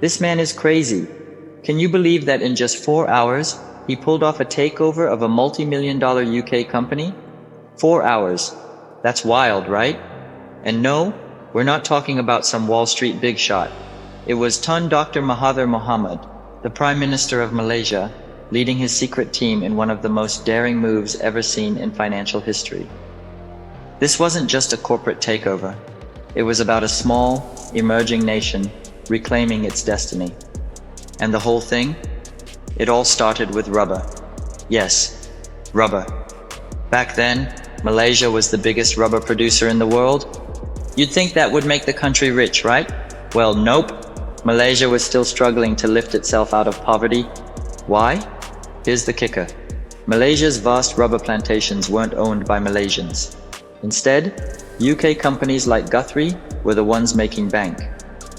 This man is crazy. Can you believe that in just 4 hours, he pulled off a takeover of a multi-million-dollar UK company? 4 hours. That's wild, right? And no, we're not talking about some Wall Street big shot. It was Tun Dr. Mahathir Mohamad, the Prime Minister of Malaysia, leading his secret team in one of the most daring moves ever seen in financial history. This wasn't just a corporate takeover. It was about a small, emerging nation reclaiming its destiny. And the whole thing? It all started with rubber. Yes, rubber. Back then, Malaysia was the biggest rubber producer in the world. You'd think that would make the country rich, right? Well, nope. Malaysia was still struggling to lift itself out of poverty. Why? Here's the kicker. Malaysia's vast rubber plantations weren't owned by Malaysians. Instead, UK companies like Guthrie were the ones making bank.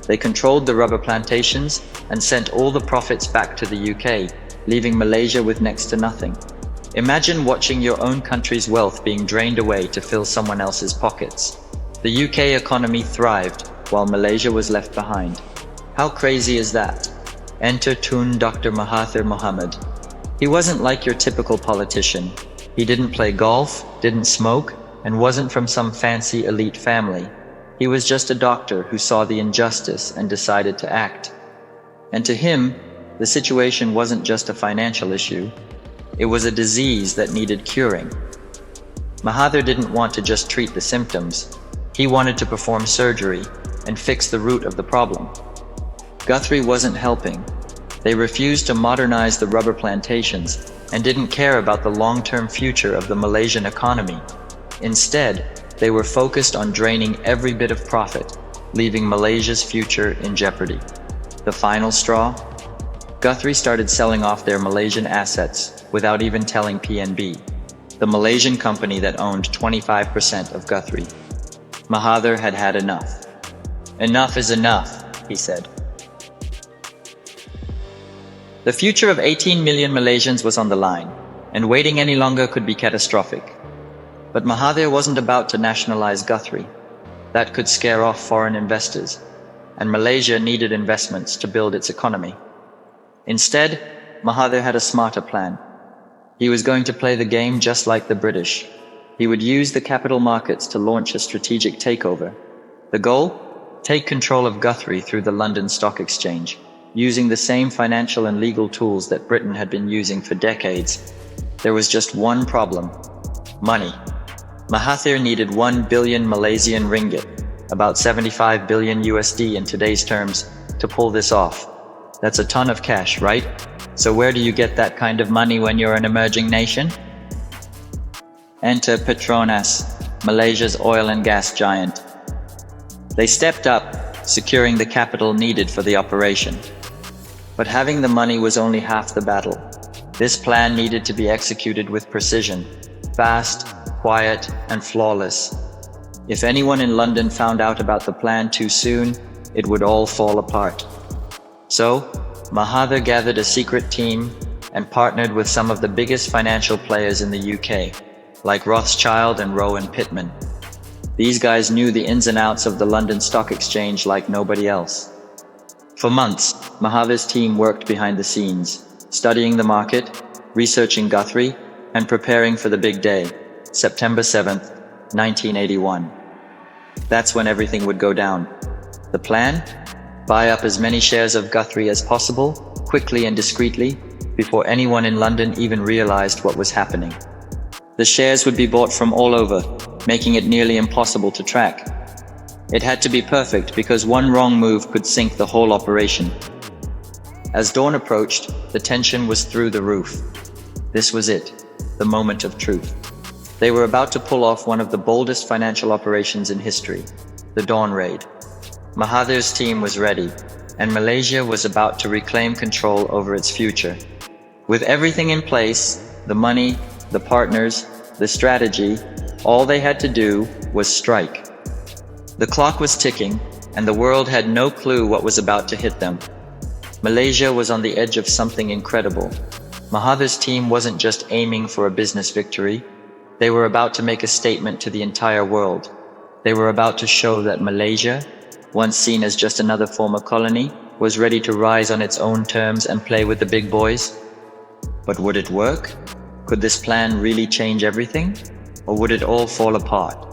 They controlled the rubber plantations and sent all the profits back to the UK, leaving Malaysia with next to nothing. Imagine watching your own country's wealth being drained away to fill someone else's pockets. The UK economy thrived, while Malaysia was left behind. How crazy is that? Enter Tun Dr. Mahathir Mohamad. He wasn't like your typical politician. He didn't play golf, didn't smoke, and wasn't from some fancy elite family. He was just a doctor who saw the injustice and decided to act. And to him, the situation wasn't just a financial issue. It was a disease that needed curing. Mahathir didn't want to just treat the symptoms. He wanted to perform surgery and fix the root of the problem. Guthrie wasn't helping. They refused to modernize the rubber plantations and didn't care about the long-term future of the Malaysian economy. Instead, they were focused on draining every bit of profit, leaving Malaysia's future in jeopardy. The final straw? Guthrie started selling off their Malaysian assets without even telling PNB, the Malaysian company that owned 25% of Guthrie. Mahathir had had enough. Enough is enough, he said. The future of 18 million Malaysians was on the line, and waiting any longer could be catastrophic. But Mahathir wasn't about to nationalize Guthrie. That could scare off foreign investors, and Malaysia needed investments to build its economy. Instead, Mahathir had a smarter plan. He was going to play the game just like the British. He would use the capital markets to launch a strategic takeover. The goal? Take control of Guthrie through the London Stock Exchange, using the same financial and legal tools that Britain had been using for decades. There was just one problem: money. Mahathir needed 1 billion Malaysian ringgit, about 75 billion USD in today's terms, to pull this off. That's a ton of cash, right? So where do you get that kind of money when you're an emerging nation? Enter Petronas, Malaysia's oil and gas giant. They stepped up, securing the capital needed for the operation. But having the money was only half the battle. This plan needed to be executed with precision, fast, quiet, and flawless. If anyone in London found out about the plan too soon, it would all fall apart. So, Mahathir gathered a secret team and partnered with some of the biggest financial players in the UK, like Rothschild and Rowan Pittman. These guys knew the ins and outs of the London Stock Exchange like nobody else. For months, Mahathir's team worked behind the scenes, studying the market, researching Guthrie, and preparing for the big day, September 7th, 1981. That's when everything would go down. The plan? Buy up as many shares of Guthrie as possible, quickly and discreetly, before anyone in London even realized what was happening. The shares would be bought from all over, making it nearly impossible to track. It had to be perfect because one wrong move could sink the whole operation. As dawn approached, the tension was through the roof. This was it, the moment of truth. They were about to pull off one of the boldest financial operations in history, the Dawn Raid. Mahathir's team was ready, and Malaysia was about to reclaim control over its future. With everything in place, the money, the partners, the strategy, all they had to do was strike. The clock was ticking, and the world had no clue what was about to hit them. Malaysia was on the edge of something incredible. Mahathir's team wasn't just aiming for a business victory. They were about to make a statement to the entire world. They were about to show that Malaysia, once seen as just another former colony, was ready to rise on its own terms and play with the big boys. But would it work? Could this plan really change everything? Or would it all fall apart?